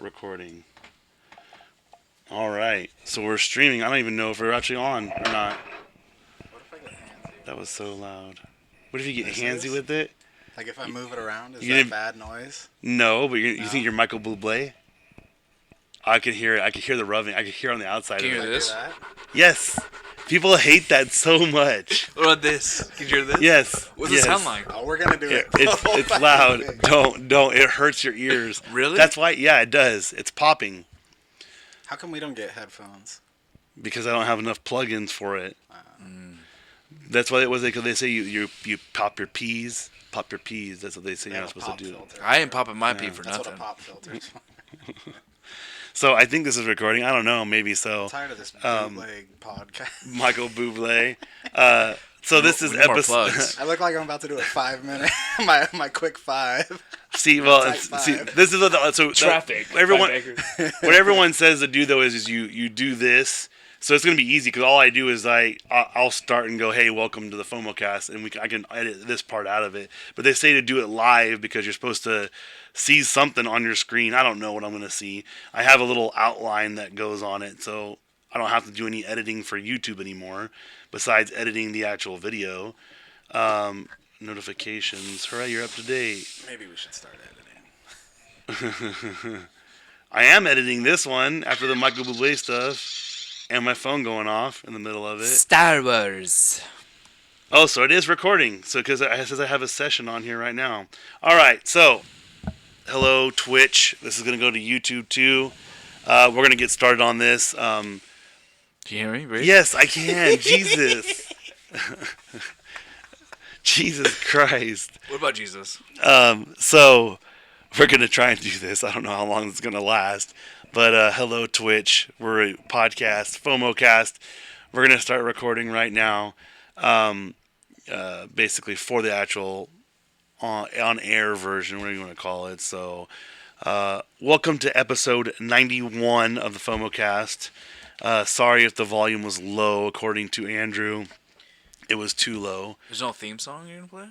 start recording. All right, so we're streaming. I don't even know if we're actually on or not. What if I get handsy? That was so loud. What if you get This handsy is? with it? Like if I move it around, is You that didn't- bad noise? No, but you No? think you're Michael Bublé? I could hear it. I could hear the rubbing. I could hear on the outside Can you of hear it. this? Do that? Yes. People hate that so much. What about this? Can you hear this? Yes. What does yes. it sound like? Oh, we're gonna do it. It's loud. Don't. It hurts your ears. Really? That's why. Yeah, it does. It's popping How come we don't get headphones? because I don't have enough plugins for it. That's why it was because they say you pop your peas. Pop your peas. That's what they say They you're have not a supposed to do. pop filter. I ain't popping my pee Yeah. for That's nothing. what a pop filter is. So I think this is recording. I don't know. Maybe so. I'm tired of this Um, bootleg podcast. Michael Bublé. So this is We need more episode. plugs. I look like I'm about to do a 5 minute, my quick 5. See, well, Type see, five. this is what so Traffic. Everyone, what everyone says to do though is you do this. So it's gonna be easy because all I do is I'll start and go, hey, welcome to the Fomocast, and I can edit this part out of it. But they say to do it live because you're supposed to see something on your screen. I don't know what I'm gonna see. I have a little outline that goes on it, so I don't have to do any editing for YouTube anymore. Besides editing the actual video, notifications. Hooray, you're up to date. Maybe we should start editing. I am editing this one after the Michael Bublé stuff. And my phone going off in the middle of it. Star Wars. Oh, so it is recording. So because it says I have a session on here right now. All right. So, hello Twitch. This is gonna go to YouTube too. We're gonna get started on this. Can you hear me, Rick? Yes, I can. Jesus. Jesus Christ. What about Jesus? So we're gonna try and do this. I don't know how long it's gonna last. But hello, Twitch. We're a podcast, Fomocast. We're going to start recording right now, basically for the actual on-air version, whatever you want to call it. So welcome to episode 91 of the Fomocast. Sorry if the volume was low, according to Andrew. It was too low. There's no theme song you're going to play?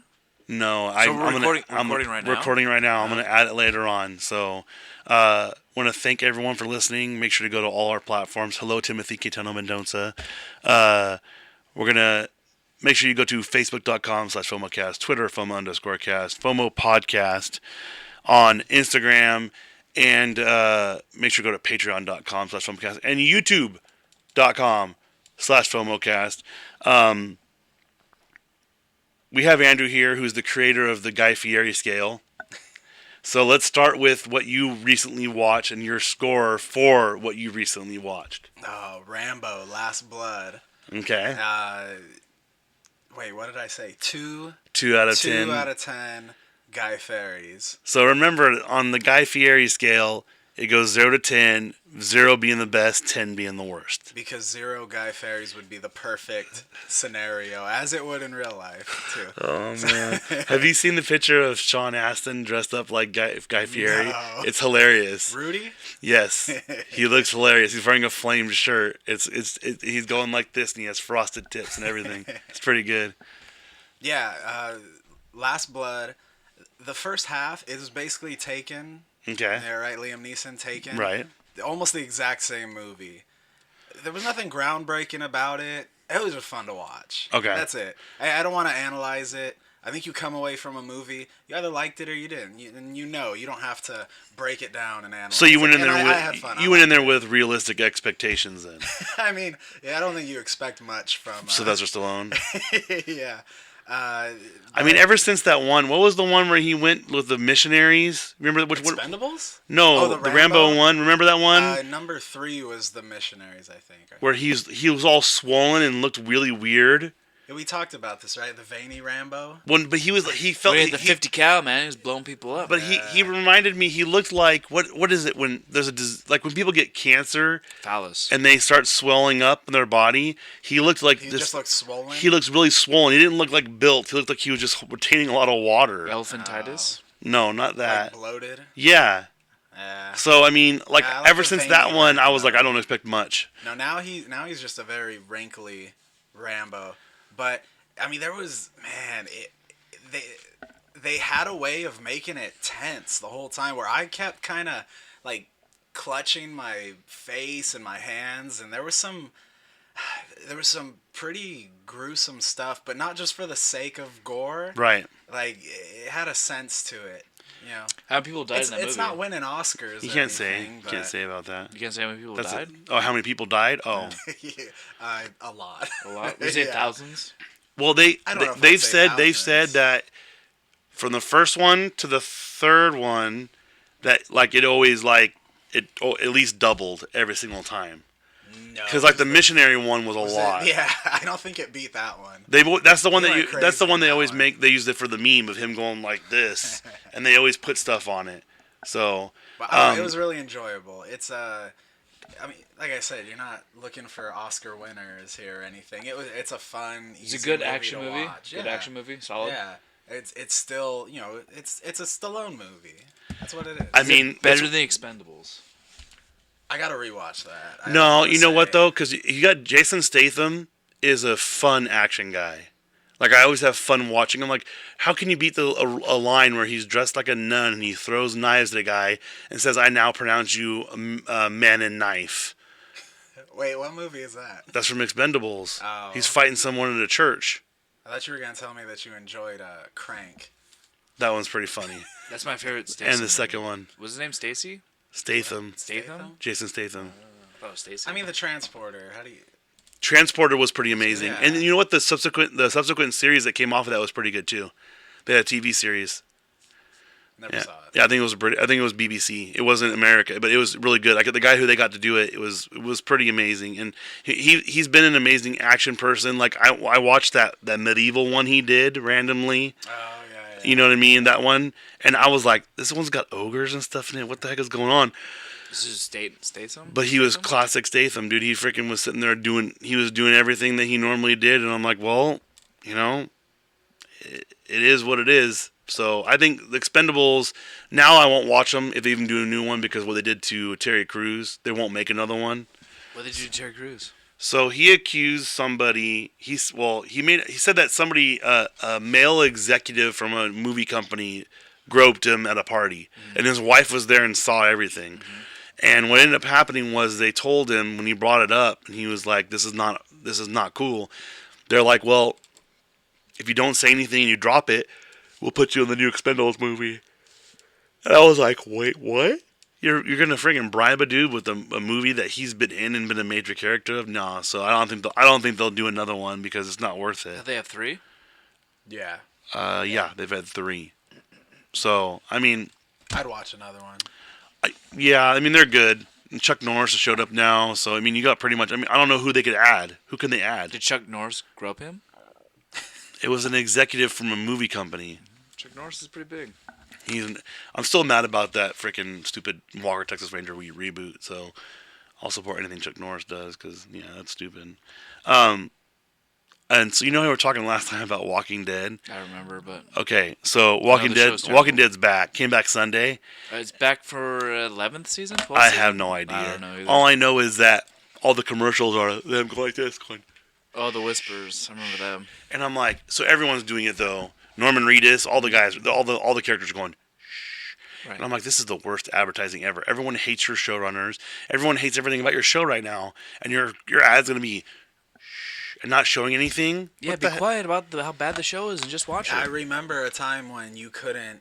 No, we're recording right now? Recording right now. I'm going to add it later on. So, want to thank everyone for listening. Make sure to go to all our platforms. Hello, Timothy Quintano Mendoza. We're going to make sure you go to facebook.com/FOMOcast, Twitter, FOMO_cast, FOMO podcast on Instagram, and make sure to go to patreon.com/FOMOcast and youtube.com/FOMOcast. We have Andrew here, who's the creator of the Guy Fieri scale. So let's start with what you recently watched and your score for what you recently watched. Oh, Rambo Last Blood. Okay. Wait, what did I say? 2 2 out of 10. 2 out of 10 Guy Fieri's. So remember, on the Guy Fieri scale, it goes 0 to 10, 0 being the best, 10 being the worst. Because 0 Guy Fieri's would be the perfect scenario, as it would in real life, too. Oh, man. Have you seen the picture of Sean Astin dressed up like Guy Fieri? No. It's hilarious. Rudy? Yes. He looks hilarious. He's wearing a flamed shirt. He's going like this, and he has frosted tips and everything. It's pretty good. Yeah, Last Blood. The first half is basically Taken. Okay. Yeah, right, Liam Neeson, Taken. Right. Almost the exact same movie. There was nothing groundbreaking about it. It was just fun to watch. Okay. That's it. I don't want to analyze it. I think you come away from a movie, you either liked it or you didn't. You don't have to break it down and analyze. So you went in it. there And with I had fun. you went in there with realistic expectations then. I mean, yeah, I don't think you expect much from. Sylvester Stallone. Yeah. I mean, ever since that one, what was the one where he went with the missionaries? Remember which one? Expendables? No, Oh, the Rambo one. Remember that one Number 3 was the missionaries, I think. where he was all swollen and looked really weird. Yeah, we talked about this, right? The veiny Rambo. But he felt We had the 50 cal, man. He was blowing people up. But he reminded me. He looked like what is it when there's like when people get cancer Phallus. and they start swelling up in their body. He looked like He this. just looked swollen. He looks really swollen. He didn't look like built. He looked like he was just retaining a lot of water. Elephant Titus. No, not that. like bloated. Yeah. So I mean, like Yeah, I like ever the since veiny that one, I Rambo. was like, I don't expect much. No, now he's just a very wrinkly Rambo. But I mean, there was they had a way of making it tense the whole time, where I kept kind of like clutching my face and my hands, and there was some pretty gruesome stuff, but not just for the sake of gore. Right. Like, it had a sense to it. You know, How many people died in that movie? It's not winning Oscars. You can't say. You can't say about that. You can't say how many people died? How many people died? Oh. A lot. A lot? We say thousands? Well, they've said that from the first one to the third one, that like it always like it at least doubled every single time. No, because like the missionary one was a lot. I don't think it beat that one. That's the one that's the one they always make. They used it for the meme of him going like this, and they always put stuff on it. So, but, it was really enjoyable. It's I mean, like I said, you're not looking for Oscar winners here or anything. It's a fun, easy it's a good movie action movie. Watch. Good action movie, solid. Yeah, it's still, you know, it's a Stallone movie. That's what it is. I mean, better than Expendables. I gotta rewatch that. No, you know what though? Because you got Jason Statham is a fun action guy. Like I always have fun watching him. Like, how can you beat a line where he's dressed like a nun and he throws knives at a guy and says, "I now pronounce you man and knife." Wait, what movie is that? That's from Expendables. Oh. He's fighting someone in a church. I thought you were gonna tell me that you enjoyed Crank. That one's pretty funny. That's my favorite. Statham. And the second one. Was his name Stacy? Statham. Jason Statham. Oh, Stacy. I mean, the Transporter. How do you? Transporter was pretty amazing, Yeah. and you know what? The subsequent series that came off of that was pretty good too. They had a TV series. Never saw it. Yeah, I think it was BBC. It wasn't America, but it was really good. The guy who they got to do it, it was pretty amazing, and he's been an amazing action person. Like I watched that medieval one he did randomly. Oh yeah. You know what I mean? That one, and I was like, this one's got ogres and stuff in it. What the heck is going on? This is Statham? But he was classic Statham, dude. He freaking was sitting there doing everything that he normally did, and I'm like, well, you know, it is what it is. So I think the Expendables, now I won't watch them if they even do a new one, because what they did to Terry Crews, they won't make another one. What did you do to Terry Crews? So he accused somebody. He said that somebody, a male executive from a movie company, groped him at a party, and his wife was there and saw everything. Mm-hmm. And what ended up happening was they told him when he brought it up, and he was like, "This is not cool." They're like, "Well, if you don't say anything and you drop it, we'll put you in the new Expendables movie." And I was like, "Wait, what? You're gonna friggin' bribe a dude with a movie that he's been in and been a major character of?" Nah. So I don't think they'll do another one because it's not worth it. They have 3? Yeah. Yeah, they've had 3. So I mean, I'd watch another one. I mean, they're good. And Chuck Norris has showed up now, so I mean, you got pretty much. I mean, I don't know who they could add. Who can they add? Did Chuck Norris grope him? It was an executive from a movie company. Chuck Norris is pretty big. I'm still mad about that freaking stupid Walker Texas Ranger reboot. So I'll support anything Chuck Norris does because that's stupid. And so we were talking last time about Walking Dead. I remember, but okay, so Walking Dead's back. Came back Sunday. It's back for 11th season. 12th I season? have no idea. I don't know either. All I know is that all the commercials are them going like this, going. Oh, the whispers. I remember them. And I'm like, so everyone's doing it though. Norman Reedus, all the guys, all the characters are going. Shh. Right. And I'm like, this is the worst advertising ever. Everyone hates your showrunners. Everyone hates everything about your show right now, and your ad's gonna be. And not showing anything. Yeah, be quiet about how bad the show is and just watch it. I remember a time when you couldn't,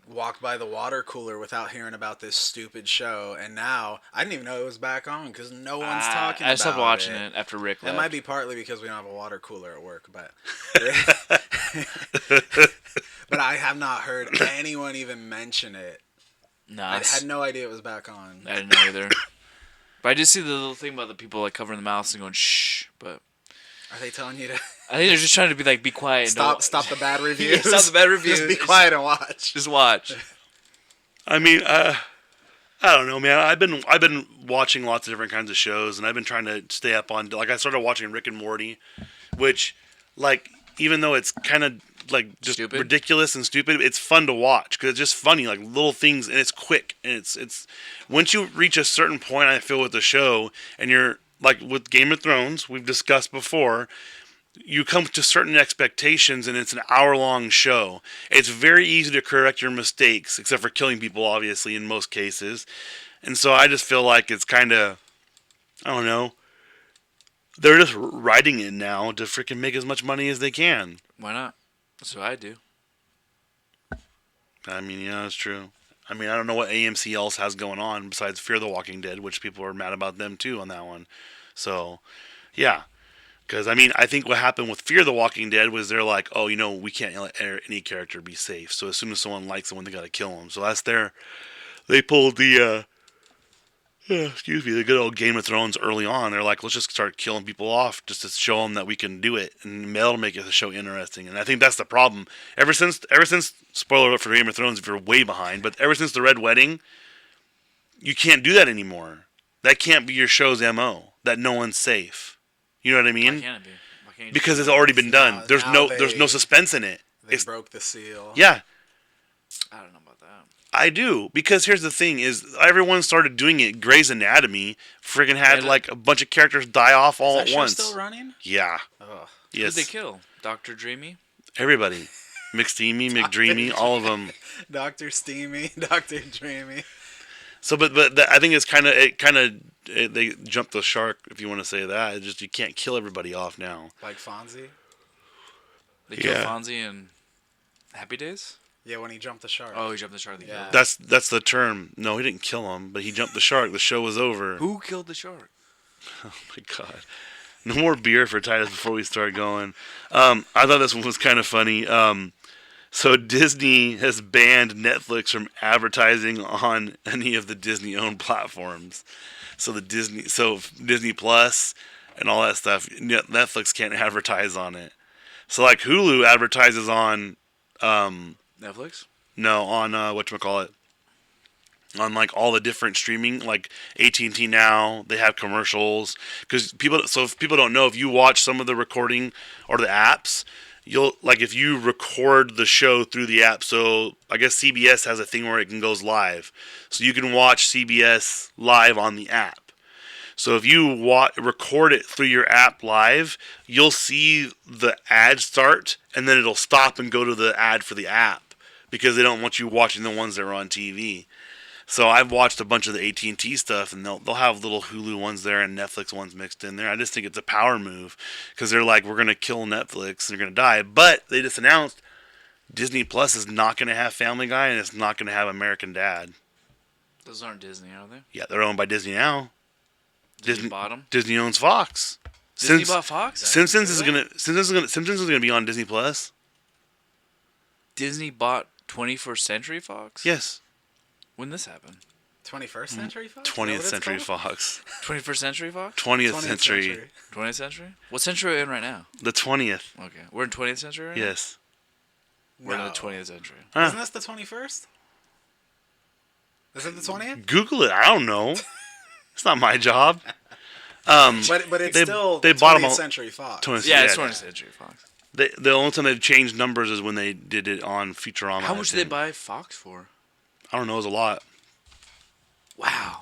walk by the water cooler without hearing about this stupid show. And now, I didn't even know it was back on because no one's talking about it. I stopped watching it after Rick left. It might be partly because we don't have a water cooler at work, but... but I have not heard anyone even mention it. I had no idea it was back on. I didn't know either. But I did see the little thing about the people like covering the mouths and going shh. But are they telling you to? I think they're just trying to be like, be quiet. Stop the bad reviews. Stop the bad reviews. Just be quiet and watch. Just watch. I mean, I don't know, man. I've been watching lots of different kinds of shows, and I've been trying to stay up on. Like, I started watching Rick and Morty, which, like, even though it's kind of like just stupid. Ridiculous and stupid, it's fun to watch because it's just funny, like little things, and it's quick, and it's once you reach a certain point, I feel with the show, and you're like with Game of Thrones, we've discussed before. You come to certain expectations, and it's an hour-long show. It's very easy to correct your mistakes, except for killing people, obviously, in most cases. And so I just feel like it's kind of, I don't know, they're just writing it now to freaking make as much money as they can. Why not? That's what I do. I mean, yeah, that's true. I mean, I don't know what AMC else has going on besides Fear the Walking Dead, which people are mad about them too on that one. So, yeah. Because, I mean, I think what happened with Fear the Walking Dead was they're like, oh, we can't let any character be safe. So as soon as someone likes someone, they got to kill them. So that's they pulled the, the good old Game of Thrones early on. They're like, let's just start killing people off just to show them that we can do it. And that'll make the show interesting. And I think that's the problem. Ever since, spoiler alert for Game of Thrones if you're way behind, but ever since the Red Wedding, you can't do that anymore. That can't be your show's MO, that no one's safe. You know what I mean? Why can't it be? Why can't you Because it's already been done. There's no suspense in it. They broke the seal. Yeah. I don't know about that. I do. Because here's the thing is everyone started doing it. Grey's Anatomy friggin' had like a bunch of characters die off all at once. Still running? Yeah. Oh. Yes. Who'd they kill? Dr. Dreamy? Everybody. McSteamy, McDreamy, all of them. Dr. Steamy, Dr. Dreamy. So, but I think they jumped the shark, if you want to say that. It's just you can't kill everybody off now. Like Fonzie? They killed Fonzie in Happy Days? Yeah, when he jumped the shark. Oh, he jumped the shark. Yeah. That's the term. No, he didn't kill him, but he jumped the shark. The show was over. Who killed the shark? Oh my god. No more beer for Titus before we start going. I thought this one was kind of funny. So Disney has banned Netflix from advertising on any of the Disney-owned platforms. So Disney Plus and all that stuff, Netflix can't advertise on it. So like Hulu advertises on Netflix? No, on whatchamacallit. On like all the different streaming, like AT&T Now, they have commercials. Because if people don't know, if you watch some of the recording or the apps, if you record the show through the app, so I guess CBS has a thing where it goes live. So you can watch CBS live on the app. So if you record it through your app live, you'll see the ad start, and then it'll stop and go to the ad for the app because they don't want you watching the ones that are on TV. So I've watched a bunch of the AT&T stuff, and they'll have little Hulu ones there and Netflix ones mixed in there. I just think it's a power move because they're like, we're going to kill Netflix, they're going to die. But they just announced Disney Plus is not going to have Family Guy, and it's not going to have American Dad. Those aren't Disney, are they? Yeah, they're owned by Disney now. Disney bought them? Disney owns Fox. Disney bought Fox? Simpsons is gonna be on Disney Plus. Disney bought 21st Century Fox? Yes. When this happened? 21st Century Fox? 20th Century Fox. 21st Century Fox? 20th Century. 20th Century? What century are we in right now? The 20th. Okay. We're in 20th century right now? Yes. We're in the 20th century. Huh. Isn't this the 21st? Is it the 20th? Google it. I don't know. It's not my job. But it's still they bought 20th Century Fox. 20th, Yeah, it's 20th Century Fox. The only time they've changed numbers is when they did it on Futurama. How much did they buy Fox for? I don't know. It was a lot. Wow.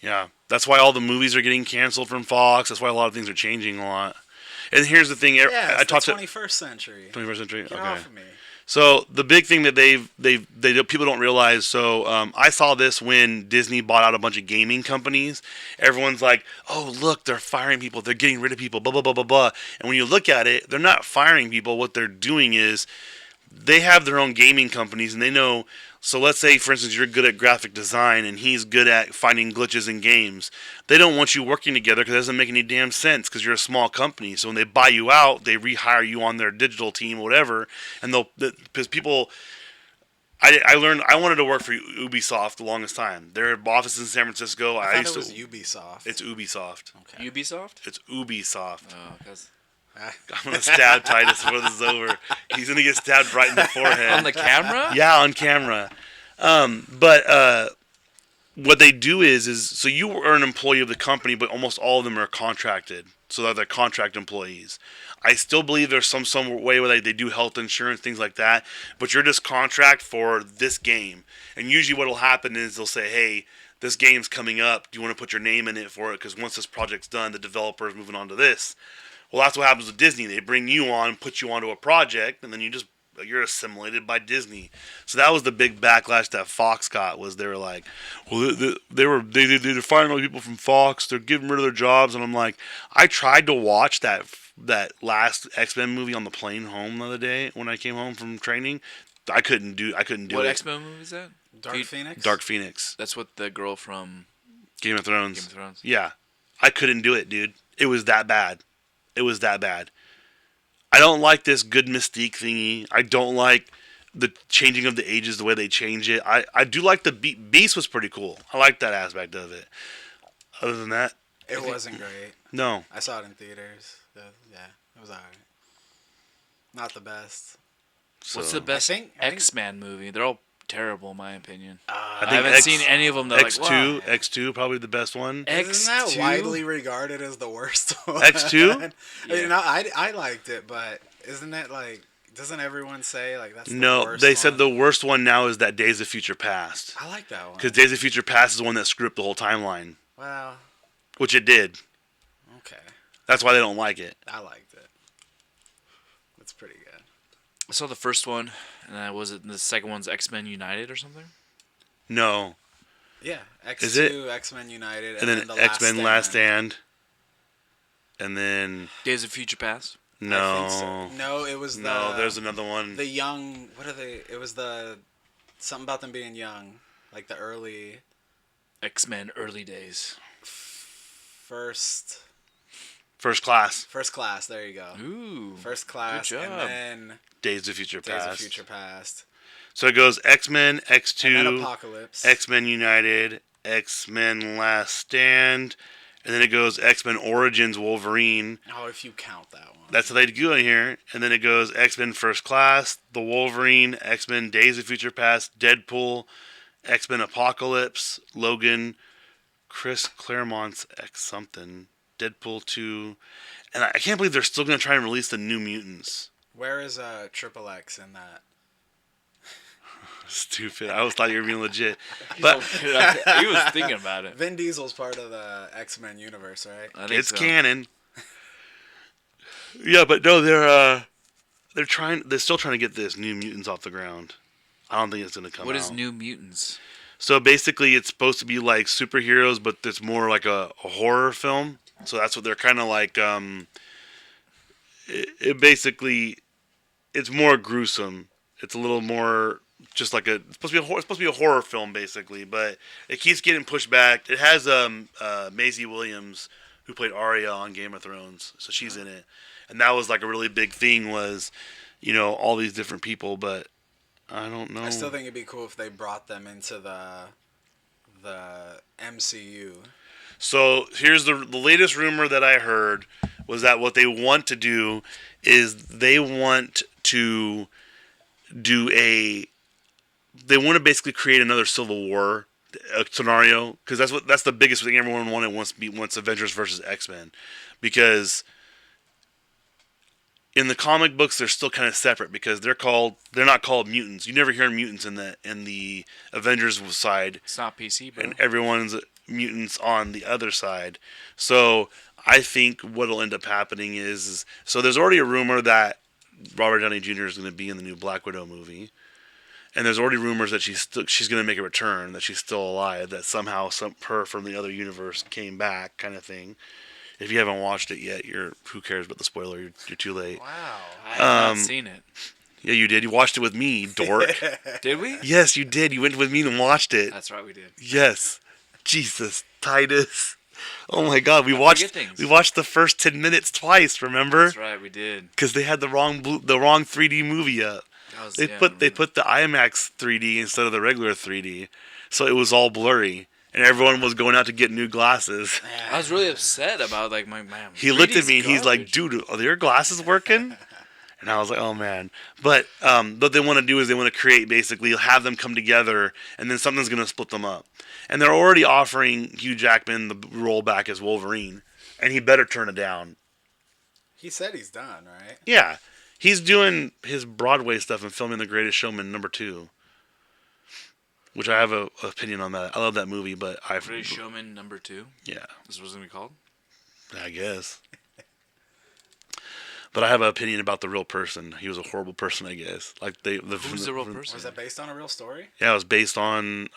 Yeah. That's why all the movies are getting canceled from Fox. That's why a lot of things are changing a lot. And here's the thing. Yeah, it's the 21st century. 21st century. Get okay. off of me. So the big thing that people don't realize. So I saw this when Disney bought out a bunch of gaming companies. Everyone's like, "Oh, look, they're firing people. They're getting rid of people." Blah blah blah blah blah. And when you look at it, they're not firing people. What they're doing is they have their own gaming companies, and they know. So let's say, for instance, you're good at graphic design, and he's good at finding glitches in games. They don't want you working together because it doesn't make any damn sense because you're a small company. So when they buy you out, they rehire you on their digital team, whatever. And because people, I learned I wanted to work for Ubisoft the longest time. Their office in San Francisco. I thought it was Ubisoft. It's Ubisoft. Okay. Ubisoft? It's Ubisoft. Oh, because I'm gonna stab Titus before this is over. He's gonna get stabbed right in the forehead. on the camera? Yeah, on camera. But what they do is so you are an employee of the company, but almost all of them are contracted, so they're contract employees. I still believe there's some way where they do health insurance, things like that, but you're just contract for this game. And usually what will happen is they'll say, hey, this game's coming up. Do you want to put your name in it for it? Because once this project's done, the developer is moving on to this. Well, that's what happens with Disney. They bring you on, put you onto a project, and then you just you're assimilated by Disney. So that was the big backlash that Fox got. Was they were like, well, they're firing all the people from Fox. They're getting rid of their jobs, and I'm like, I tried to watch that last XMen movie on the plane home the other day when I came home from training. I couldn't do What it. X-Men movie is that? Dark Phoenix? Dark Phoenix. That's what the girl from Game of Thrones. Game of Thrones. Yeah. I couldn't do it, dude. It was that bad. I don't like this good mystique thingy. I don't like the changing of the ages, the way they change it. I do like the Beast was pretty cool. I like that aspect of it. Other than that, It wasn't great. no. I saw it in theaters. Yeah, it was alright. Not the best. So, What's the best I think- X-Men movie? They're all terrible, in my opinion. I I think haven't seen any of them that X2, like, wow. X2 probably the best one. Isn't that X2? widely regarded as the worst one? X2? I mean, I liked it, but isn't it like... Doesn't everyone say like that's the No, worst they one? said the worst one now is that Days of Future Past. I like that one. Because Days of Future Past is the one that screwed up the whole timeline. Well, Which it did. okay. That's why they don't like it. I liked it. It's pretty good. I saw the first one, and was it the second one's X-Men United or something? No. Yeah, X2, Is it? X-Men United, And then the X-Men Last Stand. And then... Days of Future Past. I No. think so. No, it was the... No, there's another one. The young... What are they? It was the... Something about them being young. Like the early... X-Men early days. First Class. Class, there you go. Ooh. First Class, Good and job. then Days of Future Days Past. of Future Past. So it goes X-Men, And then X2, Apocalypse. X-Men United, X-Men Last Stand, and then it goes X-Men Origins Wolverine. Oh, if you count that one. That's what they do in here. And then it goes X-Men First Class, The Wolverine, X-Men Days of Future Past, Deadpool, X-Men Apocalypse, Logan, Chris Claremont's X something, Deadpool 2. And I can't believe they're still going to try and release the New Mutants. Where is Triple X in that? Stupid. I always thought you were being legit. But he was thinking about it. Vin Diesel's part of the X-Men universe, right? I think it's so. canon. Yeah, but no, they're still trying to get this New Mutants off the ground. I don't think it's going to come out. What is New Mutants? So basically, it's supposed to be like superheroes, but it's more like a horror film. So that's what they're kind of like. It basically, it's more gruesome. It's a little more just like it's supposed to be a horror film basically, but it keeps getting pushed back. It has Maisie Williams, who played Arya on Game of Thrones, so she's in it, and that was like a really big thing was, all these different people, but I don't know. I still think it'd be cool if they brought them into the MCU. So here's the latest rumor that I heard was that what they want to do is they want to basically create another Civil War scenario, because that's the biggest thing everyone wanted once Avengers versus X-Men, because in the comic books they're still kind of separate because they're not called mutants. You never hear mutants in the Avengers side. It's not PC, bro. And everyone's mutants on the other side. So I think what'll end up happening is so there's already a rumor that Robert Downey Jr. is going to be in the new Black Widow movie, and there's already rumors that she's going to make a return, that she's still alive, that somehow her from the other universe came back, kind of thing. If you haven't watched it yet, who cares about the spoiler? You're too late. Wow. I have not seen it. Yeah, you did. You watched it with me, dork. Did we? Yes, you did. You went with me and watched it. That's right, we did. Yes. Jesus, Titus. Oh my God, we watched the first 10 minutes twice. Remember? That's right, we did. Because they had the wrong 3D movie up. They put the IMAX 3D instead of the regular 3D, so it was all blurry, and everyone was going out to get new glasses. I was really upset about my man. He looked at me and he's like, "Dude, are your glasses working?" And I was like, "Oh man!" But what they want to do is they want to create, basically have them come together, and then something's going to split them up. And they're already offering Hugh Jackman the role back as Wolverine, and he better turn it down. He said he's done, right? Yeah, he's doing his Broadway stuff and filming The Greatest Showman #2, which I have an opinion on that. I love that movie, but Greatest Showman #2. Yeah, This was gonna be called. I guess. But I have an opinion about the real person. He was a horrible person, I guess. Like Who's the real person? Was that based on a real story? Yeah, it was based on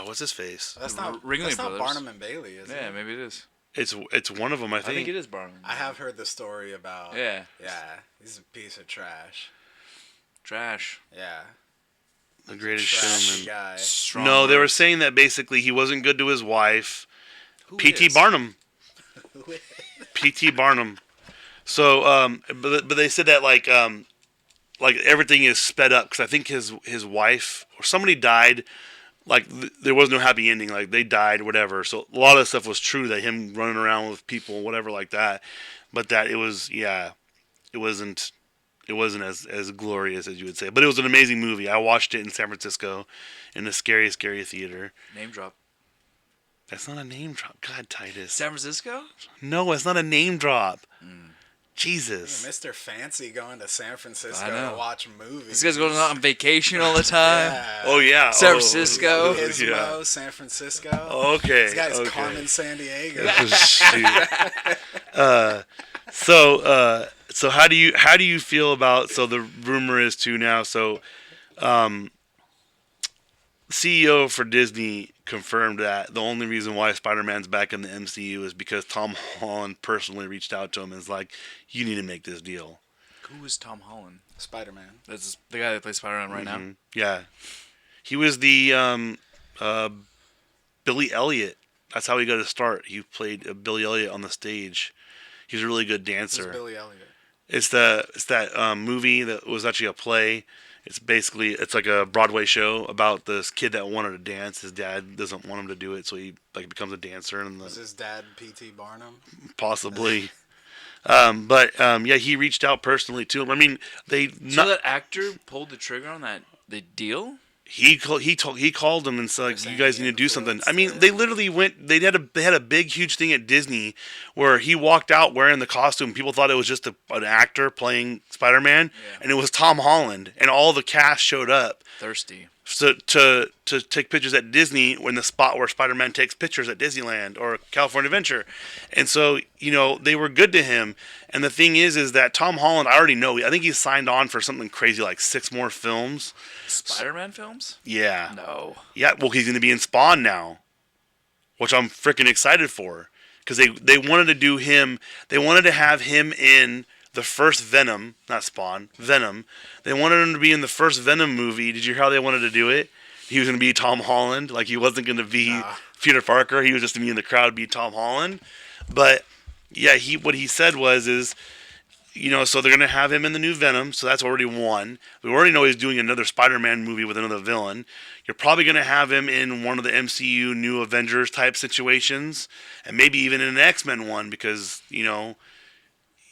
what's his face? That's not Ringling that's not Brothers. Barnum and Bailey, is it? Yeah, maybe it is. It's one of them, I I think think. it is Barnum. I have heard the story about. Yeah. Yeah, he's a piece of trash. Trash. Yeah. The Greatest Trash Showman. guy. Strong No, they were words. saying that basically he wasn't good to his wife. Who P.T. is? Barnum. P.T. Barnum. So, but they said that like everything is sped up because I think his wife or somebody died. Like there was no happy ending. Like they died, whatever. So a lot of stuff was true that him running around with people, whatever, like that. But that it was, yeah, it wasn't as glorious as you would say. But it was an amazing movie. I watched it in San Francisco, in a scary theater. Name drop. That's not a name drop. God, Titus. San Francisco? No, it's not a name drop. Jesus. Mr. Fancy going to San Francisco I know. to watch movies. This guy's going out on vacation all the time. Yeah. Oh yeah. San Oh, Francisco. Gizmo, Yeah. San Francisco. Okay. This guy's okay. Carmen San Diego. Shoot. So how do you feel about, so the rumor is too now, so CEO for Disney confirmed that the only reason why Spider-Man's back in the MCU is because Tom Holland personally reached out to him and was like, you need to make this deal. Who is Tom Holland? Spider-Man. That's the guy that plays Spider-Man right now. Mhm. Yeah. He was the Billy Elliot. That's how he got his start. He played Billy Elliot on the stage. He's a really good Who's dancer. Billy Elliot? It's that movie that was actually a play. It's like a Broadway show about this kid that wanted to dance. His dad doesn't want him to do it, so he becomes a dancer and Was his dad P.T. Barnum? possibly. Yeah, he reached out personally to him. I mean, So that actor pulled the trigger on that the deal? he called him and said, like, saying you guys he need to do something. influenced I mean, it. they literally went. They had a big, huge thing at Disney where he walked out wearing the costume. People thought it was just an actor playing Spider-Man, Yeah. and it was Tom Holland, and all the cast showed up. Thirsty. So to take pictures at Disney when the spot where Spider-Man takes pictures at Disneyland or California Adventure. And so, they were good to him. And the thing is that Tom Holland, I already know, I think he's signed on for something crazy like 6 more films. Spider-Man films? Yeah. No. Yeah, well, he's going to be in Spawn now, which I'm freaking excited for. Because they wanted to do him, they wanted to have him in the first Venom, not Spawn, Venom. They wanted him to be in the first Venom movie. Did you hear how they wanted to do it? He was going to be Tom Holland. Like, he wasn't going to be Peter Parker. He was just going to be in the crowd, be Tom Holland. But, yeah, what he said is, so they're going to have him in the new Venom. So that's already one. We already know he's doing another Spider-Man movie with another villain. You're probably going to have him in one of the MCU New Avengers type situations. And maybe even in an X-Men one because,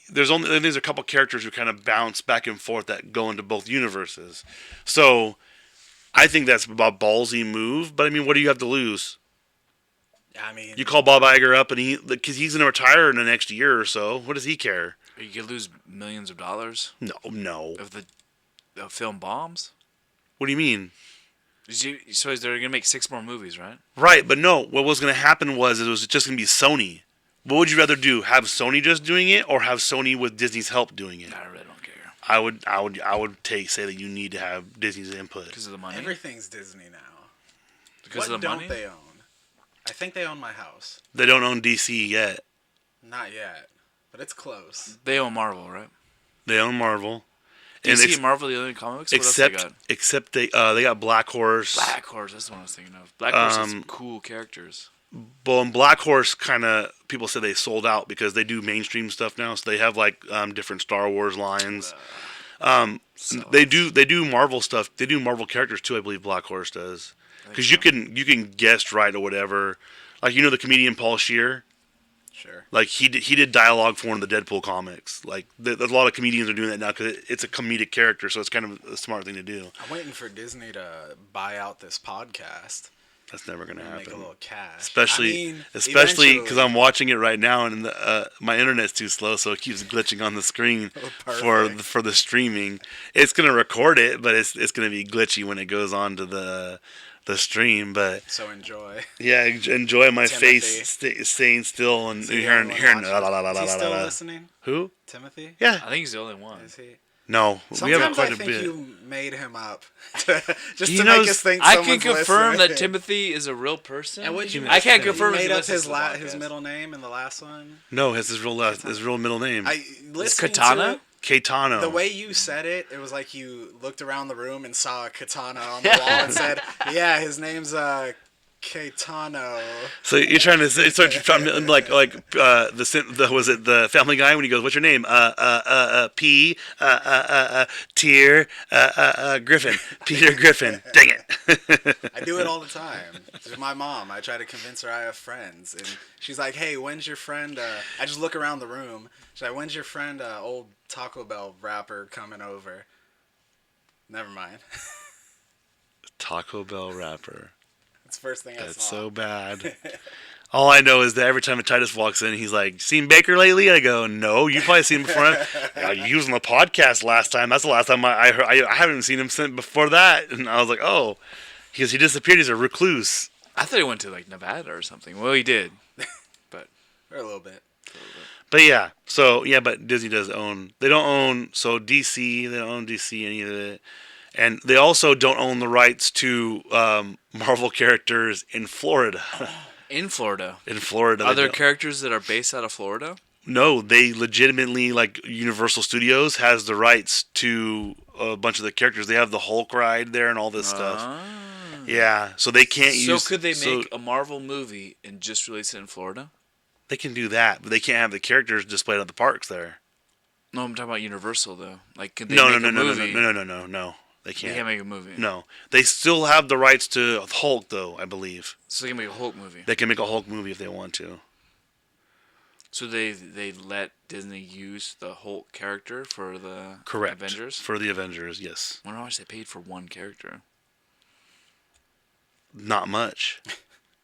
there's a couple characters who kind of bounce back and forth that go into both universes. So I think that's about ballsy move. But I mean, what do you have to lose? I mean, You call Bob Iger up and because he's going to retire in the next year or so. What does he care? You could lose millions of dollars No. if the film bombs. What do you mean? So they're going to make 6 more movies, right? Right, but no. What was going to happen was it was just going to be Sony. What would you rather do? Have Sony just doing it, or have Sony with Disney's help doing it? I really don't care. I would say that you need to have Disney's input. Because of the money? everything's Disney now. Because What of the don't money? they own? I think they own my house. They don't own DC yet. Not yet, but it's close. They own Marvel, right? They own Marvel. DC and Marvel, the only comics? What else they got? Except they got Black Horse. Black Horse, that's the one I was thinking of. Black Horse has some cool characters. Well, and Black Horse kind of people said they sold out because they do mainstream stuff now. So they have like different Star Wars lines. They do Marvel stuff. They do Marvel characters too. I believe Black Horse does because you can guess right or whatever. Like the comedian Paul Scheer. Sure. Like he did dialogue for one of the Deadpool comics. Like there's a lot of comedians are doing that now because it's a comedic character, so it's kind of a smart thing to do. I'm waiting for Disney to buy out this podcast. That's never gonna and happen. Make a little cash. Especially I mean, because eventually. I'm watching it right now and my internet's too slow, so it keeps glitching on the screen Perfect. for the streaming. It's gonna record it, but it's gonna be glitchy when it goes on to the stream, but So enjoy. yeah, enjoy my Timothy. face staying still and Is he the hearing only hearing one la la la la watching? Is he la still la. listening? Who? Timothy? Yeah. I think he's the only one. Is he? No, we have Sometimes quite I a think bit. you made him up just He to knows- make us think I can someone's confirm listening. that Timothy is a real person. And what'd you I can't you confirm if made he up listens his to the his podcast. middle name in the last one. No, it's his real middle name. I listening Katana? to it, Caetano. the way you said it, it was like you looked around the room and saw a katana on the wall and said, "Yeah, his name's Caetano." So you're trying to say, was it the Family Guy when he goes, "What's your name?" P. Tier Griffin. Peter Griffin. Dang it. I do it all the time. With my mom, I try to convince her I have friends, and she's like, "Hey, when's your friend?" I just look around the room. She's like, "When's your friend, old Taco Bell rapper, coming over?" Never mind. Taco Bell rapper. That's the first thing I That's saw. so bad. All I know is that every time a Titus walks in, he's like, "Seen Baker lately?" I go, "No, you probably seen him before." Yeah, you was on the podcast last time. That's the last time I heard. I haven't seen him since before that. And I was like, "Oh," because he disappeared. He's a recluse. I thought he went to like Nevada or something. Well, he did. But For a little bit. But yeah, but Disney does own. They don't own. So DC, they don't own DC any of it, and they also don't own the rights to Marvel characters in Florida. in Florida, In Florida, are they there don't. characters that are based out of Florida? No, they legitimately, like, Universal Studios has the rights to a bunch of the characters. They have the Hulk ride there and all this stuff. Ah. Yeah, so they can't use. So could they so make a Marvel movie and just release it in Florida? They can do that, but they can't have the characters displayed at the parks there. No, I'm talking about Universal though. Like, could they No, make no, a no, movie? no. They They can't. can't make a movie. No, they still have the rights to Hulk, though. I believe So they can make a Hulk movie. they can make a Hulk movie if they want to. So they let Disney use the Hulk character for the Correct. Avengers? For the Avengers, yes. I wonder how much they paid for one character. Not much.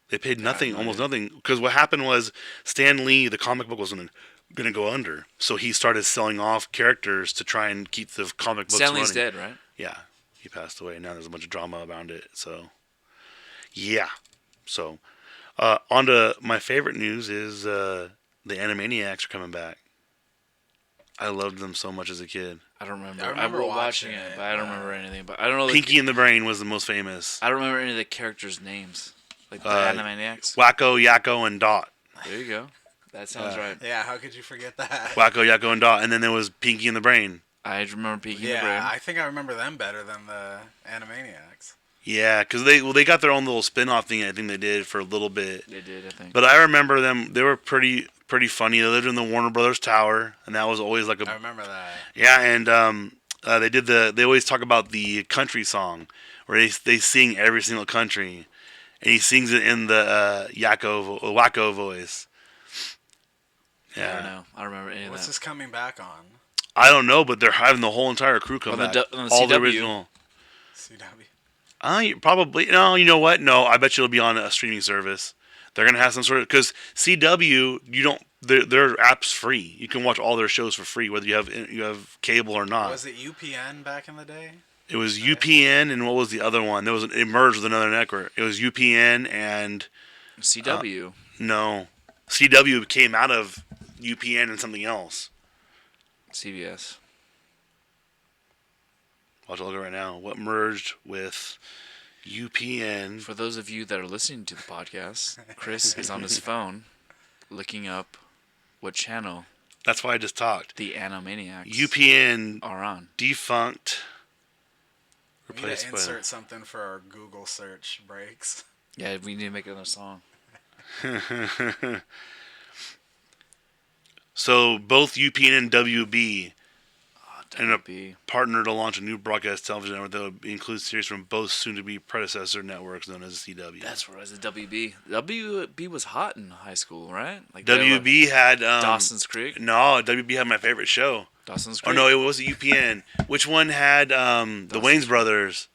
They paid nothing, no almost idea. nothing. Because what happened was Stan Lee, the comic book, was going to go under. So he started selling off characters to try and keep the comic books Stan Lee's running. dead, right? Yeah, he passed away. Now there's a bunch of drama around it. So, yeah. So, on to my favorite news is the Animaniacs are coming back. I loved them so much as a kid. I don't remember. I remember I watching watching it, it, but I don't remember anything. But I don't know. Pinky and the Brain was the most famous. I don't remember any of the characters' names. Like the Animaniacs. Wacko, Yakko, and Dot. There you go. That sounds right. Yeah, how could you forget that? Wacko, Yakko, and Dot. And then there was Pinky and the Brain. I remember Pinky and the Brain. Yeah, I think I remember them better than the Animaniacs. Yeah, because they got their own little spin-off thing I think they did for a little bit. They did, I think. But I remember them. They were pretty funny. They lived in the Warner Brothers Tower, and that was always like I remember that. Yeah, and they always talk about the country song where they sing every single country, and he sings it in the Wacko voice. I Yeah, don't know. I don't remember any of What's that. this coming back on? I don't know, but they're having the whole entire crew come On the back. on the All the CW. original. CW. Probably no. You know what? No, I bet you it'll be on a streaming service. They're gonna have some sort of because CW their app's free. You can watch all their shows for free whether you have cable or not. Was it UPN back in the day? It was UPN and what was the other one? It merged with another network. It was UPN and CW. no, CW came out of UPN and something else. CBS. I'll look at it right now. What merged with UPN? For those of you that are listening to the podcast, Chris is on his phone looking up what channel That's why I just talked. the Animaniacs UPN are on. defunct. We need to Replaced by insert something for our Google search breaks. Yeah, we need to make another song. So both UPN and WB and a WB. partner to launch a new broadcast television network that will include series from both soon-to-be predecessor networks known as CW. That's where I was at WB. WB was hot in high school, right? Like WB had Dawson's Creek. No, WB had my favorite show. Dawson's Oh Creek. no, it was UPN. Which one had the Wayans brothers?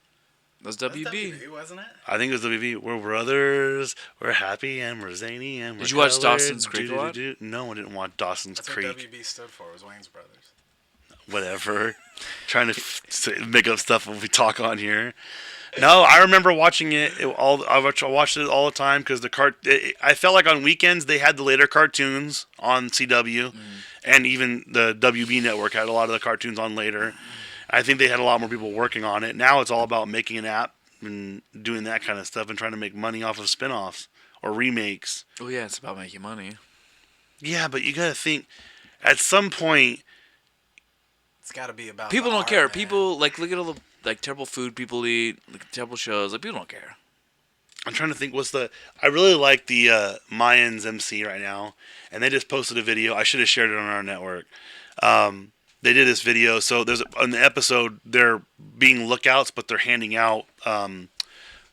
That was That's WB. wasn't it? I think it was WB. We're brothers. We're happy and we're zany and we're Did you watch colored. Dawson's Creek a lot? No, I didn't watch Dawson's That's Creek. what WB stood for. Was Wayne's Brothers. whatever. Trying to make up stuff when we talk on here. No, I remember watching it. I watched it all the time because I felt like on weekends they had the later cartoons on CW, and even the WB network had a lot of the cartoons on later. I think they had a lot more people working on it. Now it's all about making an app and doing that kind of stuff and trying to make money off of spin-offs or remakes. Oh yeah, it's about making money. Yeah, but you gotta think at some point. It's got to be about. People the don't art, care. man. People look at all the terrible food people eat, terrible shows. People don't care. I'm trying to think. I really like the Mayans MC right now, and they just posted a video. I should have shared it on our network. They did this video. So there's in the episode they're being lookouts, but they're handing out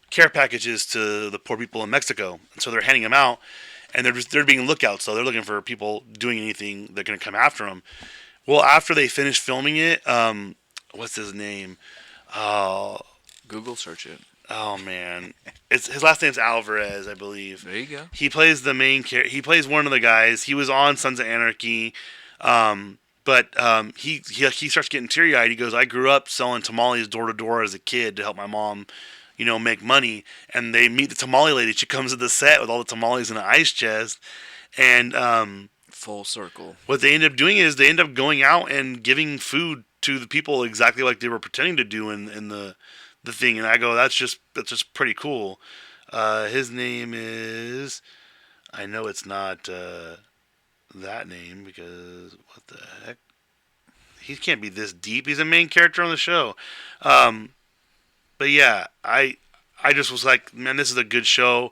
care packages to the poor people in Mexico, and so they're handing them out, and they're being lookouts. So they're looking for people doing anything that's going to come after them. Well, after they finished filming it, what's his name? Google search it. Oh man, his last name's Alvarez, I believe. There you go. He plays the main character. He plays one of the guys. He was on Sons of Anarchy, but he starts getting teary eyed. He goes, "I grew up selling tamales door to door as a kid to help my mom, make money." And they meet the tamale lady. She comes to the set with all the tamales in an ice chest, and full circle. what they end up doing is they end up going out and giving food to the people exactly like they were pretending to do in the thing. And I go, that's just pretty cool. His name is, I know it's not that name because what the heck? He can't be this deep. He's a main character on the show. But yeah, I just was like, man, this is a good show.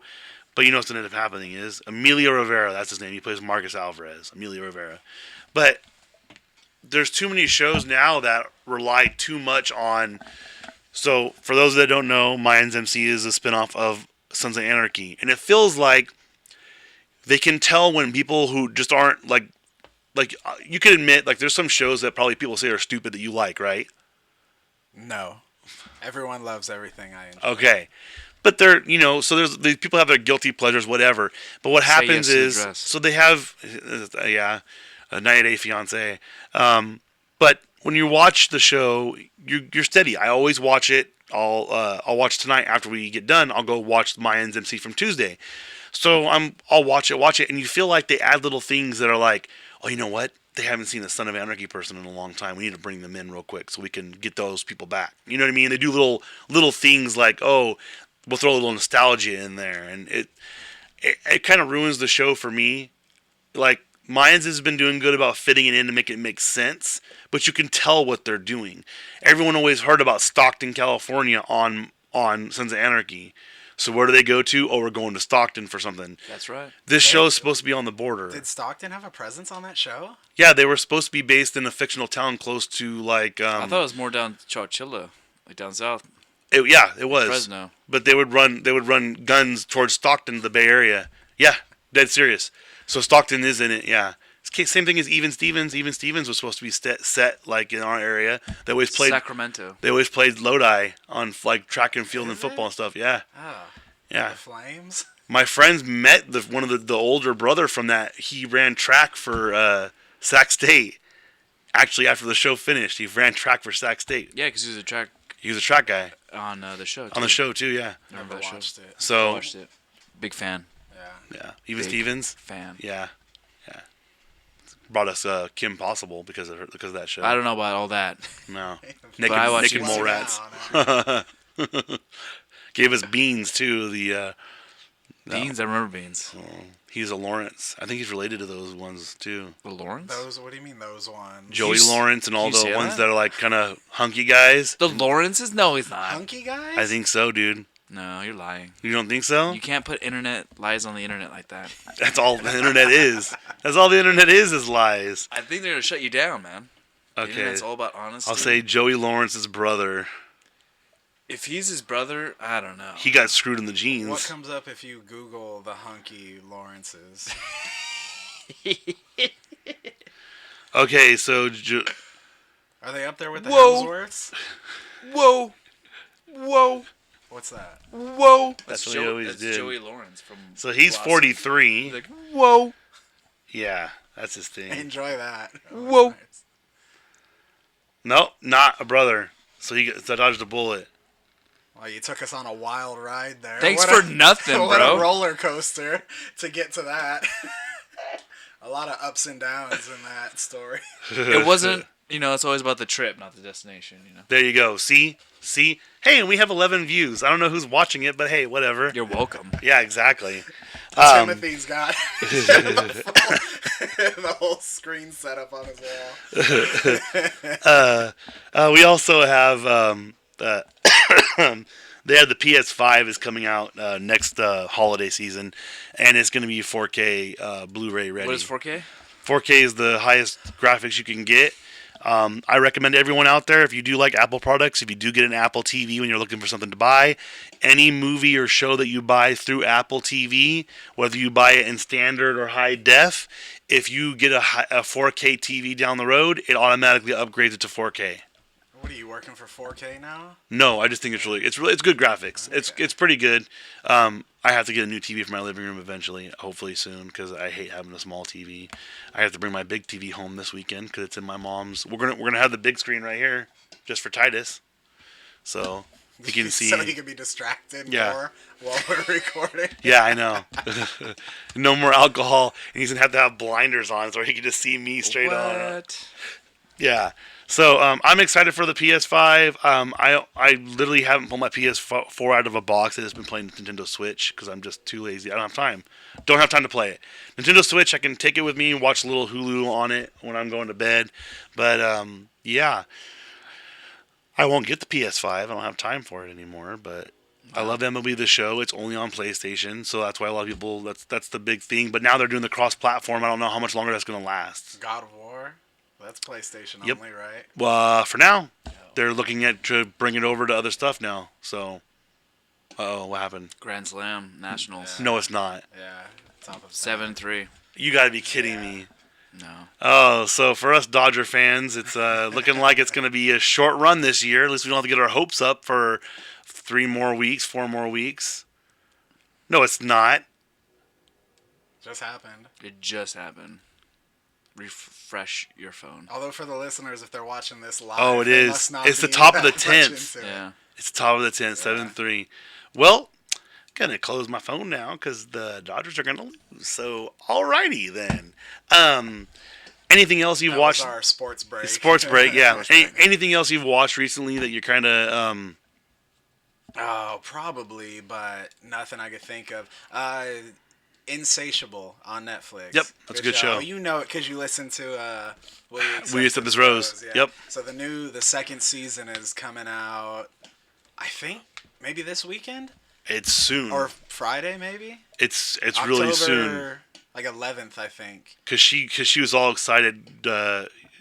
But what's going to end up happening is Emilio Rivera, that's his name. He plays Marcus Alvarez, Emilio Rivera. But there's too many shows now that rely too much on. So for those that don't know, Mayans MC is a spinoff of Sons of Anarchy, and it feels like they can tell when people who just aren't like you can admit like there's some shows that probably people say are stupid that you like, right? No, everyone loves everything I enjoy. Okay. But they're, so these people have their guilty pleasures, whatever. But what happens is, so they have, a 90-Day Fiancé. But when you watch the show, you're steady. I always watch it. I'll watch tonight after we get done. I'll go watch Mayans MC from Tuesday. So I'll watch it, and you feel like they add little things that are like, oh, you know what? They haven't seen a Son of Anarchy person in a long time. We need to bring them in real quick so we can get those people back. You know what I mean? They do little things like, oh, we'll throw a little nostalgia in there, and it kind of ruins the show for me. Like, Mayans has been doing good about fitting it in to make it make sense, but you can tell what they're doing. Everyone always heard about Stockton, California on Sons of Anarchy. So where do they go to? Oh, we're going to Stockton for something. That's right. This show is supposed to be on the border. Did Stockton have a presence on that show? Yeah, they were supposed to be based in a fictional town close to, like... I thought it was more down Chowchilla, like down south. It was. Fresno. But they would run guns towards Stockton, the Bay Area. Yeah, dead serious. So Stockton is in it, yeah. Same thing as Even Stevens. Even Stevens was supposed to be set like in our area. They always played Sacramento. They always played Lodi on like track and field and football and stuff. Yeah. Oh. Yeah. The Flames? My friends met one of the older brother from that. He ran track for Sac State. Actually, after the show finished, he ran track for Sac State. Yeah, because he was a track guy. On the show, too. On the show, too, yeah. Never watched it. So, watched it. Big fan. Yeah. Even Big Stevens? Fan. Yeah. Brought us Kim Possible because of that show. I don't know about all that. No. I watched Naked it. Mole Rats. Gave us Beans, too. Beans? I remember Beans. He's a Lawrence. I think he's related to those ones, too. The Lawrence? What do you mean those ones? Joey Lawrence and all the say ones that? that are like kind of hunky guys. The Lawrences? No, he's not. Hunky guys? I think so, dude. No, you're lying. You don't think so? You can't put internet lies on the internet like that. That's all the internet is. That's all the internet is lies. I think they're going to shut you down, man. The Okay. internet's all about honesty. I'll say Joey Lawrence's brother. If he's his brother, I don't know. He got screwed in the jeans. What comes up if you Google the hunky Lawrences? Okay, so... Are they up there with the Whoa. Hemsworths? Whoa! Whoa! What's that? Whoa! That's what he always that's did. Joey Lawrence from So he's Blossom. 43. He's like, whoa! Oh, Oh, Oh, Yeah, that's his thing. Enjoy that. Whoa. Nice. Nope, not a brother. So he dodged a bullet. Well, you took us on a wild ride there. Thanks for nothing, what bro. a roller coaster to get to that. A lot of ups and downs in that story. It wasn't, it's always about the trip, not the destination, There you go. See? Hey, and we have 11 views. I don't know who's watching it, but hey, whatever. You're welcome. Yeah, exactly. Timothy's got the whole screen set up on his wall. We also have they had the PS5 is coming out next holiday season, and it's going to be 4K Blu-ray ready. What is 4K? 4K is the highest graphics you can get. I recommend everyone out there, if you do like Apple products, if you do get an Apple TV when you're looking for something to buy, any movie or show that you buy through Apple TV, whether you buy it in standard or high def, if you get a 4K TV down the road, it automatically upgrades it to 4K. What are you working for 4K now? No, I just think it's good graphics. Okay. It's pretty good. I have to get a new TV for my living room eventually, hopefully soon, because I hate having a small TV. I have to bring my big TV home this weekend because it's in my mom's. We're gonna have the big screen right here, just for Titus, so he can see. So he can be distracted more while we're recording. Yeah, I know. No more alcohol, and he's gonna have blinders on so he can just see me straight on. Yeah. So I'm excited for the PS5. I literally haven't pulled my PS4 out of a box. I've just been playing Nintendo Switch because I'm just too lazy. I don't have time. Don't have time to play it. Nintendo Switch, I can take it with me and watch a little Hulu on it when I'm going to bed. But yeah, I won't get the PS5. I don't have time for it anymore. But I love MLB The Show. It's only on PlayStation, so that's why a lot of people. That's the big thing. But now they're doing the cross-platform. I don't know how much longer that's going to last. God of War. That's PlayStation only, right? Well, for now, they're looking at to bring it over to other stuff now. So, what happened? Grand Slam, Nationals. No, it's not. Yeah, top of 7-3. You gotta be kidding me. No. Oh, so for us Dodger fans, it's looking like it's gonna be a short run this year. At least we don't have to get our hopes up for 4 more weeks. No, it's not. Just happened. It just happened. Refresh your phone. Although for the listeners, if they're watching this live, oh, it is. It's the top of the 10th. Yeah, it's the top of the 10th, 7-3. Well, gonna close my phone now because the Dodgers are gonna lose. So, alrighty then. Anything else you've watched? Was our sports break. Sports break, yeah. Anything else you've watched recently that you're kind of? Oh, probably, but nothing I could think of. Insatiable on Netflix. Yep, that's a good show. You know it because you listen to Will You Accept This Rose. Yeah. Yep. So the second season is coming out, I think, maybe this weekend? It's soon. Or Friday, maybe? It's October, really soon. Like 11th, I think. Cause she was all excited,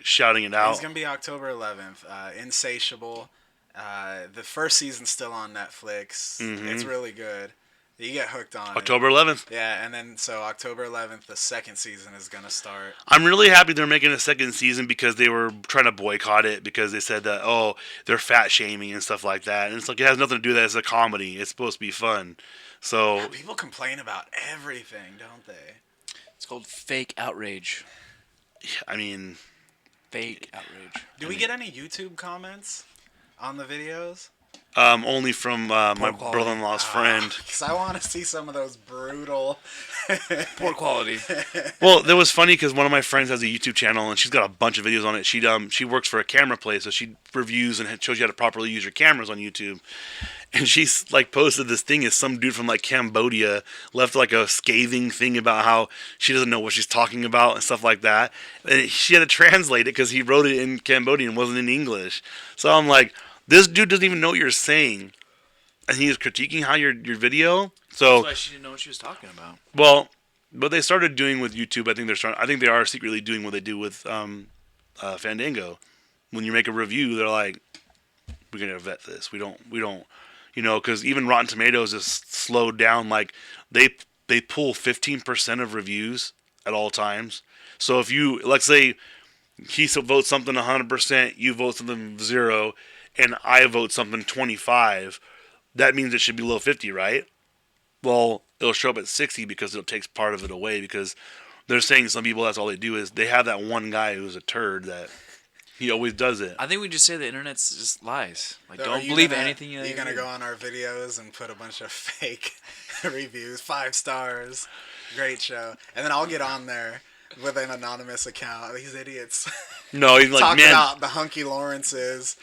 shouting it out. It's gonna be October 11th. Insatiable. The first season's still on Netflix. Mm-hmm. It's really good. You get hooked on October 11th. Yeah, and then so October 11th, the second season is gonna start. I'm really happy they're making a second season because they were trying to boycott it because they said that they're fat shaming and stuff like that, and it's like it has nothing to do with that. It's a comedy. It's supposed to be fun. So yeah, people complain about everything, don't they? It's called fake outrage. I mean, fake outrage. Do we get any YouTube comments on the videos? Only from my brother-in-law's friend. Because I want to see some of those brutal... Poor quality. Well, that was funny because one of my friends has a YouTube channel and she's got a bunch of videos on it. She works for a camera place, so she reviews and shows you how to properly use your cameras on YouTube. And she's like posted this thing as some dude from like Cambodia left like a scathing thing about how she doesn't know what she's talking about and stuff like that. And she had to translate it because he wrote it in Cambodian, wasn't in English. So I'm like, this dude doesn't even know what you're saying, and he's critiquing how your video. So that's why she didn't know what she was talking about. Well, what they started doing with YouTube, I think they are secretly doing what they do with Fandango. When you make a review, they're like, "We're gonna vet this. We don't, because even Rotten Tomatoes is slowed down. Like they pull 15% of reviews at all times. So if you, let's say, he votes something 100%, you vote something 0. And I vote something 25, that means it should be below 50, right? Well, it'll show up at 60 because it takes part of it away because they're saying some people, that's all they do is they have that one guy who's a turd that He always does it. I think we just say the internet's just lies. Like, So don't believe anything. You're gonna go on our videos and put a bunch of fake reviews, 5 stars, great show, and then I'll get on there with an anonymous account. These idiots. No, he's like, talk man, about the hunky Lawrences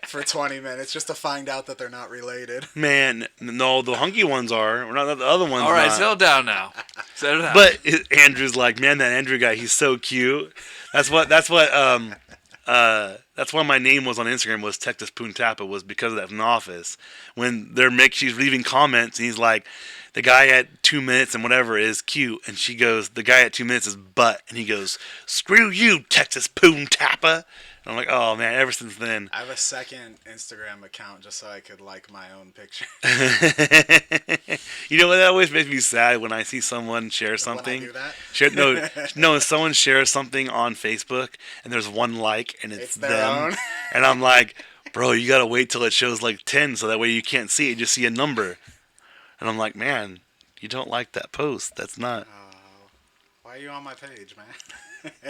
for 20 minutes just to find out that they're not related. man, no, the hunky ones are. We're not the other ones. All right, not. settle down now. Settle down. But Andrew's like, man, that Andrew guy, he's so cute. That's why my name was on Instagram was Texas Poontapa, was because of that from The Office. When she's leaving comments and he's like, the guy at 2 minutes and whatever is cute, and she goes, the guy at 2 minutes is butt, and he goes, screw you, Texas Poontapa. And I'm like, oh man, ever since then. I have a second Instagram account just so I could like my own picture. You know what? That always makes me sad when I see someone share something. When I do that? No, someone shares something on Facebook and there's one like and it's their them. own. And I'm like, bro, you gotta wait till it shows like 10 so that way you can't see it, just see a number. And I'm like, man, you don't like that post. That's not. Why are you on my page, man?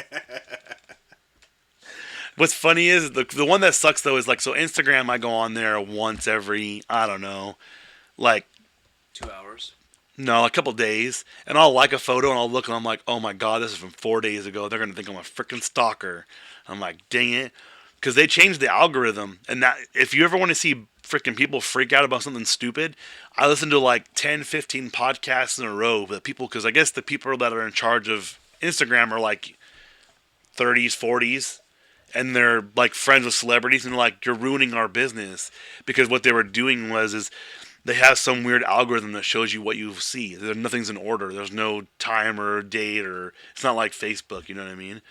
What's funny is the one that sucks though is like, so Instagram, I go on there once every, I don't know, like 2 hours. No, a couple days, and I'll like a photo and I'll look and I'm like, oh my god, this is from 4 days ago. They're gonna think I'm a freaking stalker. I'm like, dang it, because they changed the algorithm. And that if you ever want to see freaking people freak out about something stupid, I listen to like 10, 15 podcasts in a row. But people, because I guess the people that are in charge of Instagram are like 30s, 40s. And they're like friends with celebrities, and they're like, you're ruining our business, because what they were doing is they have some weird algorithm that shows you what you see. Nothing's in order. There's no time or date, or it's not like Facebook. You know what I mean?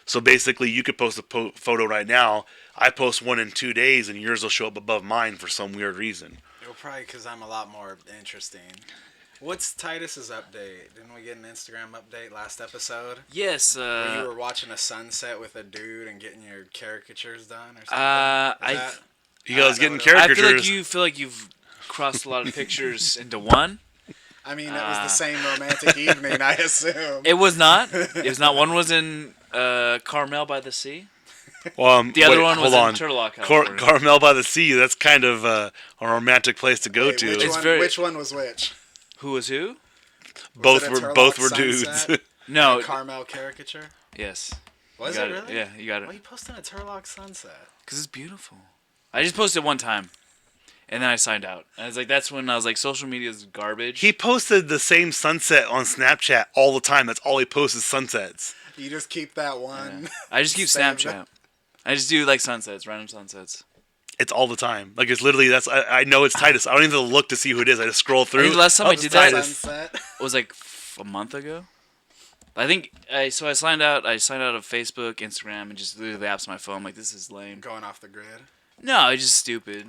So basically, you could post a photo right now. I post one in 2 days, and yours will show up above mine for some weird reason. Well, probably because I'm a lot more interesting. What's Titus's update? Didn't we get an Instagram update last episode? Yes. Where you were watching a sunset with a dude and getting your caricatures done or something? You guys getting I caricatures. feel like you've crossed a lot of pictures into one. I mean, it was the same romantic evening, I assume. It was not. It was not. One was in Carmel by the Sea. The other one was in Turtle Rock, California. Carmel by the Sea. That's kind of a romantic place to go to. Which one was which? Who was who? Both were dudes. No. Carmel caricature? Yes. Was it really? Yeah, you got it. Why are you posting a Turlock sunset? Because it's beautiful. I just posted one time. And then I signed out. And I was like, that's when I was like, social media is garbage. He posted the same sunset on Snapchat all the time. That's all he posts is sunsets. You just keep that one. Yeah. I just keep Snapchat. I just do like sunsets, random sunsets. It's all the time. Like, it's literally, I know it's Titus. I don't even look to see who it is. I just scroll through. I think the last time I did that sunset. was like a month ago. I think, I signed out. I signed out of Facebook, Instagram, and just literally the apps on my phone. I'm like, this is lame. Going off the grid? No, it's just stupid.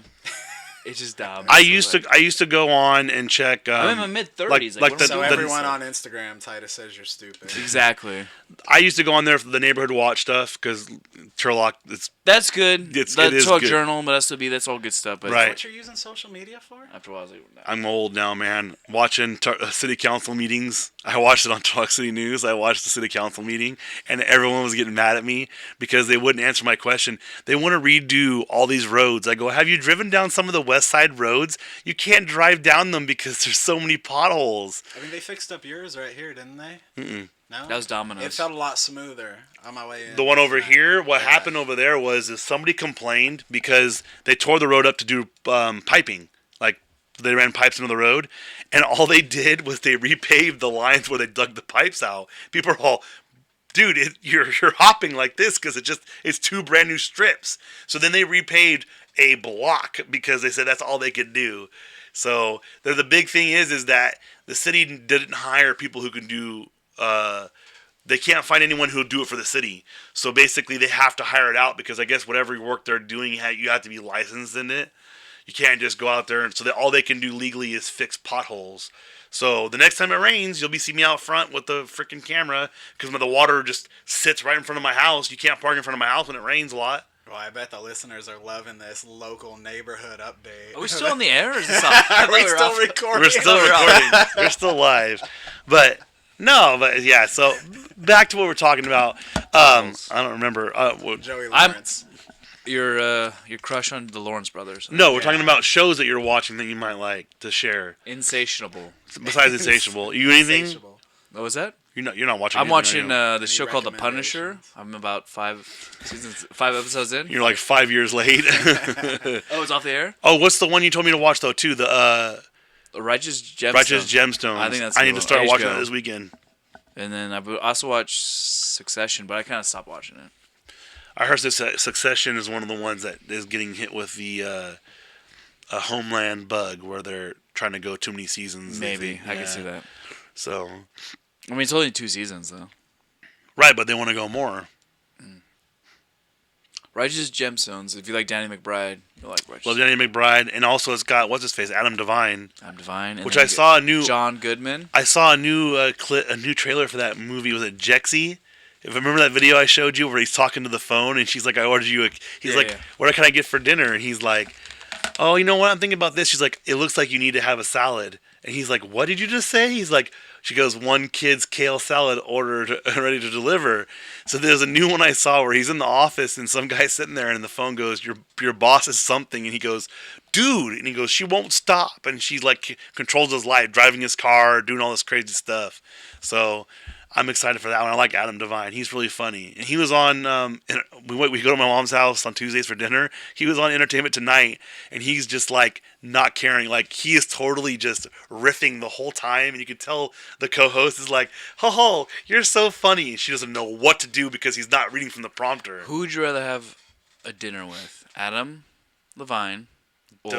It's just dumb. I used to go on and check. I'm in my mid-30s. So everyone on Instagram, Titus says you're stupid. Exactly. I used to go on there for the neighborhood watch stuff because Turlock. That's good. It's Turlock good. Journal, but that's all good stuff. But right. What you're using social media for? After a while, I was like, nah. I'm old now, man. Watching city council meetings. I watched it on Turlock City News. I watched the city council meeting, and everyone was getting mad at me because they wouldn't answer my question. They want to redo all these roads. I go, have you driven down some of the west side roads? You can't drive down them because there's so many potholes. I mean, they fixed up yours right here, didn't they? Mm-mm. No? That was Domino's. It felt a lot smoother on my way in. The one over here, what happened over there was somebody complained because they tore the road up to do piping. Like, they ran pipes into the road, and all they did was they repaved the lines where they dug the pipes out. People are all, dude, you're hopping like this because it's 2 brand new strips. So then they repaved a block because they said that's all they could do. So the big thing is that the city didn't hire people who can do. They can't find anyone who'll do it for the city. So basically, they have to hire it out because I guess whatever work they're doing, you have to be licensed in it. You can't just go out there, and so all they can do legally is fix potholes. So the next time it rains, you'll see me out front with the freaking camera because the water just sits right in front of my house. You can't park in front of my house when it rains a lot. Well, I bet the listeners are loving this local neighborhood update. Are we still on the air? Or is this on? We're still recording. We're still recording. We're still live. But yeah. So back to what we're talking about. I don't remember. Joey Lawrence. your crush on the Lawrence brothers. No, we're talking about shows that you're watching that you might like to share. Insatiable. Besides Insatiable, you anything? Insatiable. What was that? You're not watching. I'm watching anything, the show called The Punisher. recommendations? I'm about 5 episodes in. You're like 5 years late. Oh, it's off the air. Oh, what's the one you told me to watch though? Too the Righteous Gemstones. Righteous Gemstones. I think that's. I need the to start one. watching HBO. that this weekend. And then I also watched Succession, but I kind of stopped watching it. I heard Succession is one of the ones that is getting hit with the a Homeland bug where they're trying to go too many seasons. Maybe I can see that. So, I mean, it's only 2 seasons though. right, but they want to go more. Righteous Gemstones. If you like Danny McBride, you'll like Righteous. Love Danny McBride, and also it's got what's his face, Adam Devine, I'm Divine. And which then I you saw a get new. John Goodman. I saw a new clip, a new trailer for that movie. Was it Jexy? If I remember that video I showed you where he's talking to the phone and she's like, "I ordered you." He's like, Yeah. "What can I get for dinner?" And he's like, "Oh, you know what? I'm thinking about this." She's like, "It looks like you need to have a salad." And he's like, "What did you just say?" He's like, she goes, "One kid's kale salad ordered, ready to deliver." So there's a new one I saw where he's in the office and some guy's sitting there and the phone goes, "Your boss is something," and he goes, "Dude," and he goes, "She won't stop," and she like controls his life, driving his car, doing all this crazy stuff. So I'm excited for that one. I like Adam Devine. He's really funny. And he was on, we go to my mom's house on Tuesdays for dinner. He was on Entertainment Tonight, and he's just like not caring. Like he is totally just riffing the whole time. And you can tell the co-host is like, "Ho, you're so funny." And she doesn't know what to do because he's not reading from the prompter. Who would you rather have a dinner with? Adam Levine or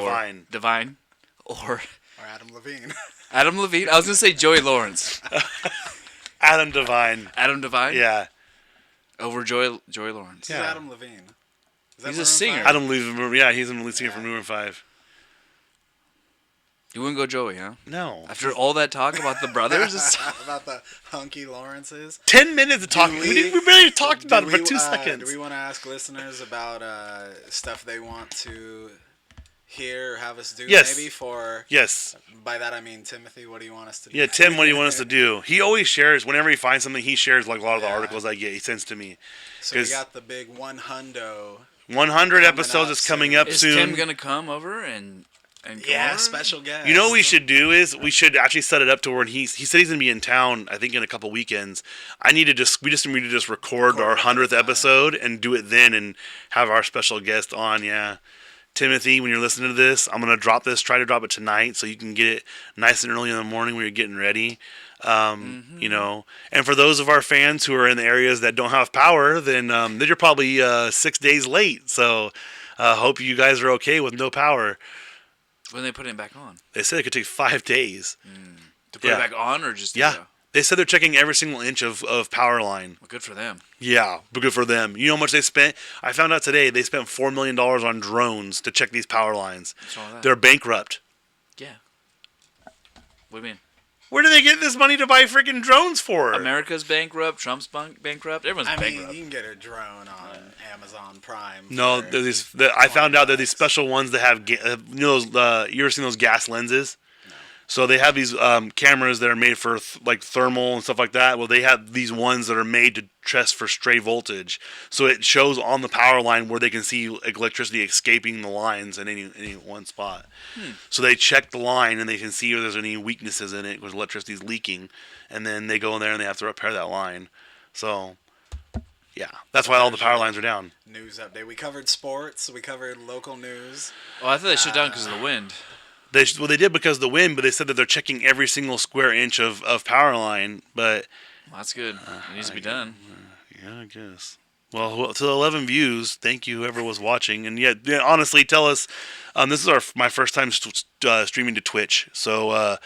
Divine. or Or Adam Levine. Adam Levine? I was gonna say Joey Lawrence. Adam Devine. Adam Devine? Yeah. Over Joey Lawrence. Who's Yeah. Adam Levine? Is that He's a Maroon singer. 5? Adam Levine. Yeah, he's the lead singer from Maroon 5. You wouldn't go Joey, huh? No. After all that talk about the brothers? About the hunky Lawrences. 10 minutes of talking. We barely talked about it for Did 2 we, seconds. Do we want to ask listeners about stuff they want to hear or have us do? Yes. Maybe for. Yes. By that I mean Timothy. What do you want us to do? Yeah, Tim, what do you want us to do? He always shares, whenever he finds something, he shares like a lot of the Yeah. articles I get. He sends to me. So we 'Cause got the big 100. 100 Coming episodes up is coming soon. up Is soon. Tim gonna come over and come Yeah, over? special guest. You know what we should do is we should actually set it up to where he said he's gonna be in town. I think in a couple weekends. We just need to just record our 100th episode and do it then and have our special guest on. Yeah, Timothy, when you're listening to this, I'm gonna drop this. Try to drop it tonight so you can get it nice and early in the morning when you're getting ready. You know, and for those of our fans who are in the areas that don't have power, then you're probably 6 days late. So hope you guys are okay with no power. When they put it back on? They said it could take 5 days. To put it back on or just Yeah. They said they're checking every single inch of power line. Well, good for them. Yeah, but good for them. You know how much they spent? I found out today they spent $4 million on drones to check these power lines. What's wrong with that? They're bankrupt. Yeah. What do you mean? Where do they get this money to buy freaking drones for? America's bankrupt. Trump's bankrupt. Everyone's I mean, bankrupt. you can get a drone on Amazon Prime. No, for- there's these. I found out they're these special ones that have. You know those? You ever seen those gas lenses? So they have these cameras that are made for like thermal and stuff like that. Well, they have these ones that are made to test for stray voltage. So it shows on the power line where they can see electricity escaping the lines in any one spot. So they check the line and they can see if there's any weaknesses in it because electricity is leaking, and then they go in there and they have to repair that line. So yeah, that's why all the power lines are down. News update. We covered sports. We covered local news. Oh, I thought they shut down because of the wind. They did because of the wind, but they said that they're checking every single square inch of power line. But Well, that's good. It needs to be done. yeah, I guess. Well, to the 11 views, thank you whoever was watching. And yeah, honestly, tell us. This is my first time streaming to Twitch, so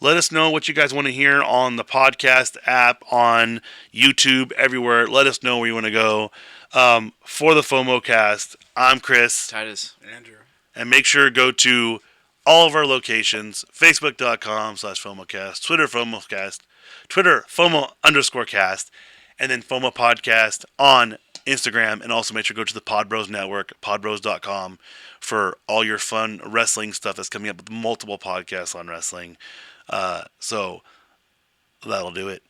let us know what you guys want to hear on the podcast app, on YouTube, everywhere. Let us know where you want to go. For the Fomocast, I'm Chris. Titus. Andrew. And make sure to go to all of our locations, facebook.com/FOMOcast, Twitter FOMOcast, Twitter FOMO_cast, and then FOMO Podcast on Instagram. And also make sure to go to the Pod Bros Network, podbros.com, for all your fun wrestling stuff that's coming up with multiple podcasts on wrestling. So that'll do it.